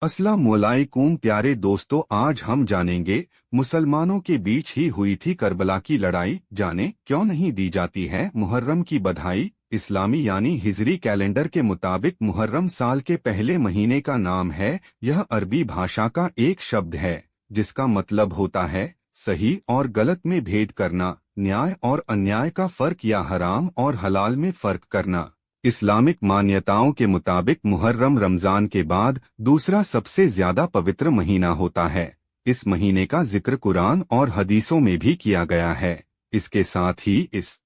अस्सलामुअलैकुम प्यारे दोस्तों, आज हम जानेंगे मुसलमानों के बीच ही हुई थी करबला की लड़ाई। जाने क्यों नहीं दी जाती है मुहर्रम की बधाई। इस्लामी यानी हिजरी कैलेंडर के मुताबिक मुहर्रम साल के पहले महीने का नाम है। यह अरबी भाषा का एक शब्द है जिसका मतलब होता है सही और गलत में भेद करना, न्याय और अन्याय का फर्क या हराम और हलाल में फर्क करना। इस्लामिक मान्यताओं के मुताबिक मुहर्रम रमजान के बाद दूसरा सबसे ज्यादा पवित्र महीना होता है। इस महीने का जिक्र कुरान और हदीसों में भी किया गया है। इसके साथ ही इस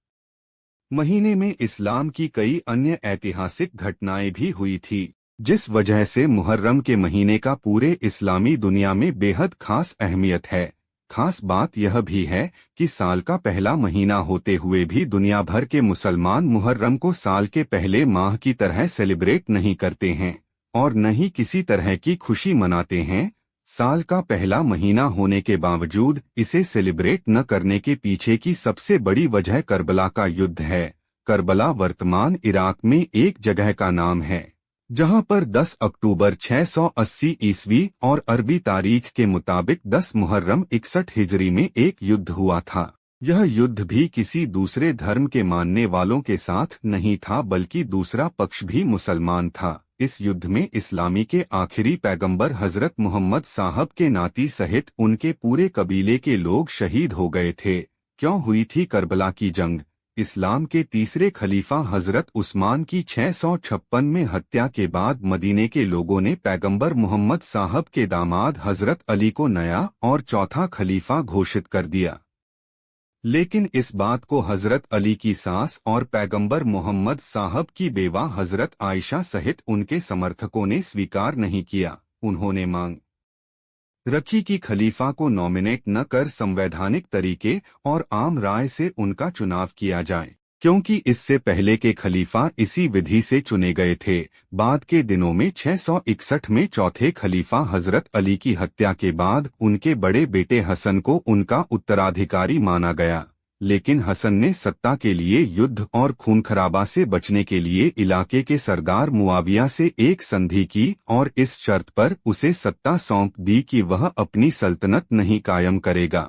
महीने में इस्लाम की कई अन्य ऐतिहासिक घटनाएं भी हुई थी, जिस वजह से मुहर्रम के महीने का पूरे इस्लामी दुनिया में बेहद खास अहमियत है। खास बात यह भी है कि साल का पहला महीना होते हुए भी दुनिया भर के मुसलमान मुहर्रम को साल के पहले माह की तरह सेलिब्रेट नहीं करते हैं और न ही किसी तरह की खुशी मनाते हैं। साल का पहला महीना होने के बावजूद इसे सेलिब्रेट न करने के पीछे की सबसे बड़ी वजह करबला का युद्ध है। करबला वर्तमान इराक में एक जगह का नाम है जहां पर 10 अक्टूबर 680 ईस्वी और अरबी तारीख के मुताबिक 10 मुहर्रम 61 हिजरी में एक युद्ध हुआ था। यह युद्ध भी किसी दूसरे धर्म के मानने वालों के साथ नहीं था, बल्कि दूसरा पक्ष भी मुसलमान था। इस युद्ध में इस्लामी के आखिरी पैगंबर हजरत मोहम्मद साहब के नाती सहित उनके पूरे कबीले के लोग शहीद हो गए थे। क्यों हुई थी करबला की जंग? इस्लाम के तीसरे खलीफा हजरत उस्मान की 656 में हत्या के बाद मदीने के लोगों ने पैगंबर मोहम्मद साहब के दामाद हजरत अली को नया और चौथा खलीफा घोषित कर दिया। लेकिन इस बात को हजरत अली की सास और पैगंबर मोहम्मद साहब की बेवा हजरत आयशा सहित उनके समर्थकों ने स्वीकार नहीं किया। उन्होंने मांग रखी कि खलीफा को नॉमिनेट न कर संवैधानिक तरीके और आम राय से उनका चुनाव किया जाए, क्योंकि इससे पहले के खलीफा इसी विधि से चुने गए थे। बाद के दिनों में 661 में चौथे खलीफा हजरत अली की हत्या के बाद उनके बड़े बेटे हसन को उनका उत्तराधिकारी माना गया। लेकिन हसन ने सत्ता के लिए युद्ध और खून खराबा से बचने के लिए इलाके के सरदार मुआविया से एक संधि की और इस शर्त पर उसे सत्ता सौंप दी कि वह अपनी सल्तनत नहीं कायम करेगा।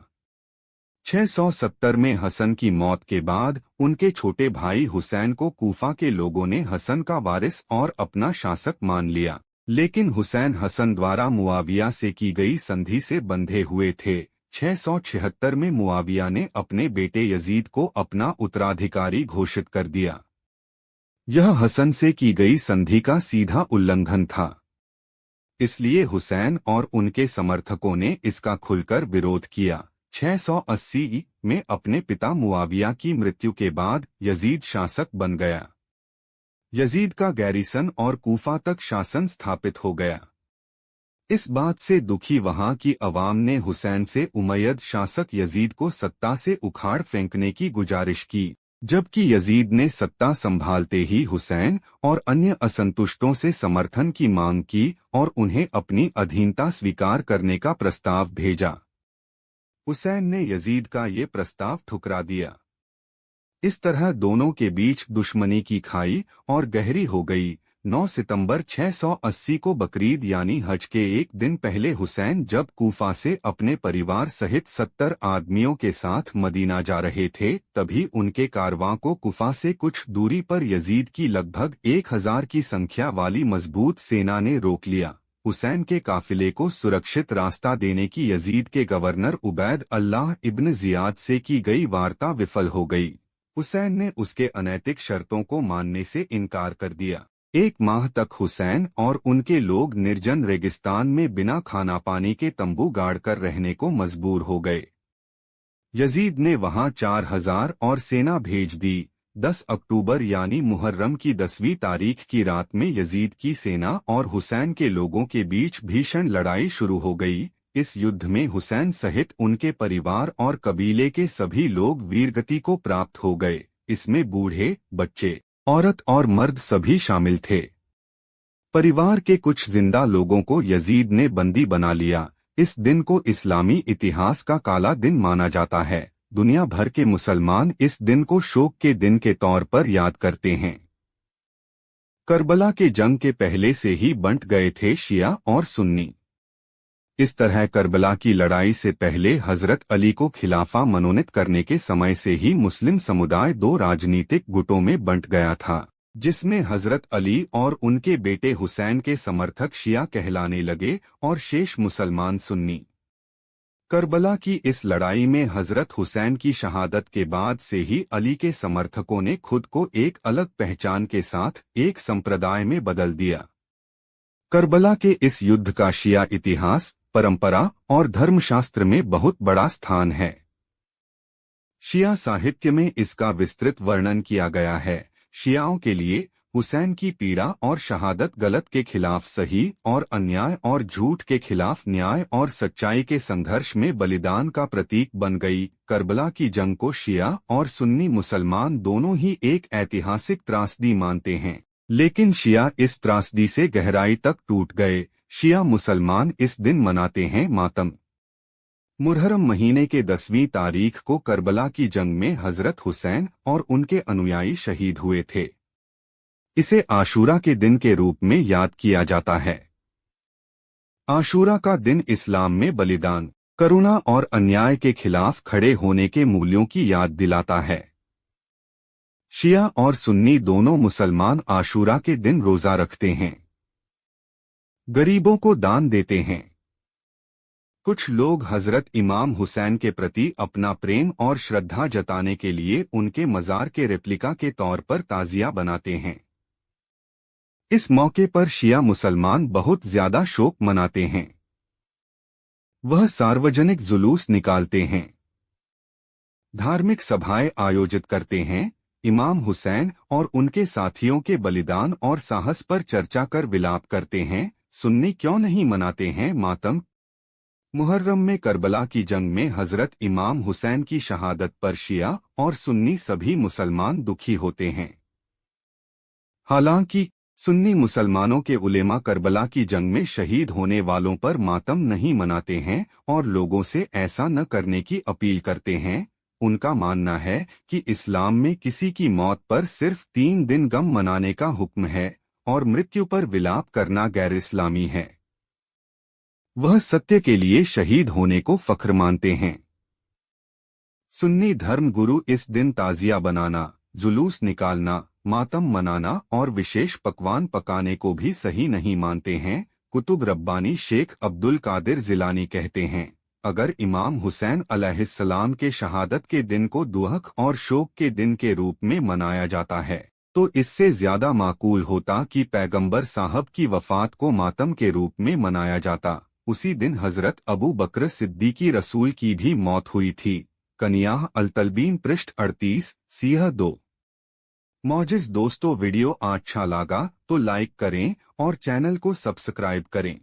670 में हसन की मौत के बाद उनके छोटे भाई हुसैन को कूफा के लोगों ने हसन का वारिस और अपना शासक मान लिया। लेकिन हुसैन हसन द्वारा मुआविया से की गई संधि से बंधे हुए थे। 676 में मुआविया ने अपने बेटे यजीद को अपना उत्तराधिकारी घोषित कर दिया। यह हसन से की गई संधि का सीधा उल्लंघन था, इसलिए हुसैन और उनके समर्थकों ने इसका खुलकर विरोध किया। 680 में अपने पिता मुआविया की मृत्यु के बाद यजीद शासक बन गया। यजीद का गैरिसन और कूफा तक शासन स्थापित हो गया। इस बात से दुखी वहां की अवाम ने हुसैन से उमैयद शासक यजीद को सत्ता से उखाड़ फेंकने की गुजारिश की, जबकि यजीद ने सत्ता संभालते ही हुसैन और अन्य असंतुष्टों से समर्थन की मांग की और उन्हें अपनी अधीनता स्वीकार करने का प्रस्ताव भेजा। हुसैन ने यजीद का ये प्रस्ताव ठुकरा दिया। इस तरह दोनों के बीच दुश्मनी की खाई और गहरी हो गई। 9 सितंबर 680 को बकरीद यानी हज के एक दिन पहले हुसैन जब कूफा से अपने परिवार सहित 70 आदमियों के साथ मदीना जा रहे थे, तभी उनके कारवां को कूफा से कुछ दूरी पर यजीद की लगभग 1000 की संख्या वाली मजबूत सेना ने रोक लिया। हुसैन के काफिले को सुरक्षित रास्ता देने की यजीद के गवर्नर उबैद अल्लाह इब्न जियाद से की गई वार्ता विफल हो गई। हुसैन ने उसके अनैतिक शर्तों को मानने से इनकार कर दिया। 1 माह तक हुसैन और उनके लोग निर्जन रेगिस्तान में बिना खाना पानी के तंबू गाड़कर रहने को मजबूर हो गए। यजीद ने वहां 4000 और सेना भेज दी। 10 अक्टूबर यानी मुहर्रम की 10वीं तारीख की रात में यजीद की सेना और हुसैन के लोगों के बीच भीषण लड़ाई शुरू हो गई। इस युद्ध में हुसैन सहित उनके परिवार और कबीले के सभी लोग वीरगति को प्राप्त हो गए। इसमें बूढ़े, बच्चे, औरत और मर्द सभी शामिल थे। परिवार के कुछ जिंदा लोगों को यजीद ने बंदी बना लिया। इस दिन को इस्लामी इतिहास का काला दिन माना जाता है। दुनिया भर के मुसलमान इस दिन को शोक के दिन के तौर पर याद करते हैं। करबला के जंग के पहले से ही बंट गए थे शिया और सुन्नी। इस तरह करबला की लड़ाई से पहले हजरत अली को खिलाफा मनोनीत करने के समय से ही मुस्लिम समुदाय दो राजनीतिक गुटों में बंट गया था, जिसमें हजरत अली और उनके बेटे हुसैन के समर्थक शिया कहलाने लगे और शेष मुसलमान सुन्नी। करबला की इस लड़ाई में हजरत हुसैन की शहादत के बाद से ही अली के समर्थकों ने खुद को एक अलग पहचान के साथ एक संप्रदाय में बदल दिया। करबला के इस युद्ध का शिया इतिहास, परंपरा और धर्मशास्त्र में बहुत बड़ा स्थान है। शिया साहित्य में इसका विस्तृत वर्णन किया गया है। शियाओं के लिए हुसैन की पीड़ा और शहादत, गलत के खिलाफ सही और अन्याय और झूठ के खिलाफ न्याय और सच्चाई के संघर्ष में बलिदान का प्रतीक बन गई। करबला की जंग को शिया और सुन्नी मुसलमान दोनों ही एक ऐतिहासिक त्रासदी मानते हैं, लेकिन शिया इस त्रासदी से गहराई तक टूट गए। शिया मुसलमान इस दिन मनाते हैं मातम। मुहर्रम महीने के 10वीं तारीख को करबला की जंग में हजरत हुसैन और उनके अनुयायी शहीद हुए थे। इसे आशूरा के दिन के रूप में याद किया जाता है। आशूरा का दिन इस्लाम में बलिदान, करुणा और अन्याय के खिलाफ खड़े होने के मूल्यों की याद दिलाता है। शिया और सुन्नी दोनों मुसलमान आशूरा के दिन रोजा रखते हैं, गरीबों को दान देते हैं। कुछ लोग हजरत इमाम हुसैन के प्रति अपना प्रेम और श्रद्धा जताने के लिए उनके मजार के रेप्लिका के तौर पर ताजिया बनाते हैं। इस मौके पर शिया मुसलमान बहुत ज्यादा शोक मनाते हैं। वह सार्वजनिक जुलूस निकालते हैं, धार्मिक सभाएं आयोजित करते हैं, इमाम हुसैन और उनके साथियों के बलिदान और साहस पर चर्चा कर विलाप करते हैं। सुन्नी क्यों नहीं मनाते हैं मातम? मुहर्रम में करबला की जंग में हजरत इमाम हुसैन की शहादत पर शिया और सुन्नी सभी मुसलमान दुखी होते हैं। हालांकि सुन्नी मुसलमानों के उलेमा करबला की जंग में शहीद होने वालों पर मातम नहीं मनाते हैं और लोगों से ऐसा न करने की अपील करते हैं। उनका मानना है कि इस्लाम में किसी की मौत पर सिर्फ 3 दिन गम मनाने का हुक्म है और मृत्यु पर विलाप करना गैर इस्लामी है। वह सत्य के लिए शहीद होने को फख्र मानते हैं। सुन्नी धर्म गुरु इस दिन ताजिया बनाना, जुलूस निकालना, मातम मनाना और विशेष पकवान पकाने को भी सही नहीं मानते हैं। कुतुब रब्बानी शेख अब्दुल कादिर जिलानी कहते हैं, अगर इमाम हुसैन अलैहिस्सलाम के शहादत के दिन को दुहक और शोक के दिन के रूप में मनाया जाता है, तो इससे ज्यादा माकूल होता कि पैगंबर साहब की वफात को मातम के रूप में मनाया जाता। उसी दिन हजरत अबू बकर सिद्दीकी रसूल की भी मौत हुई थी। कनियाह अल-तलबीन पृष्ठ 38 सियह 2। मौजिज़ दोस्तों, वीडियो अच्छा लगा तो लाइक करें और चैनल को सब्सक्राइब करें।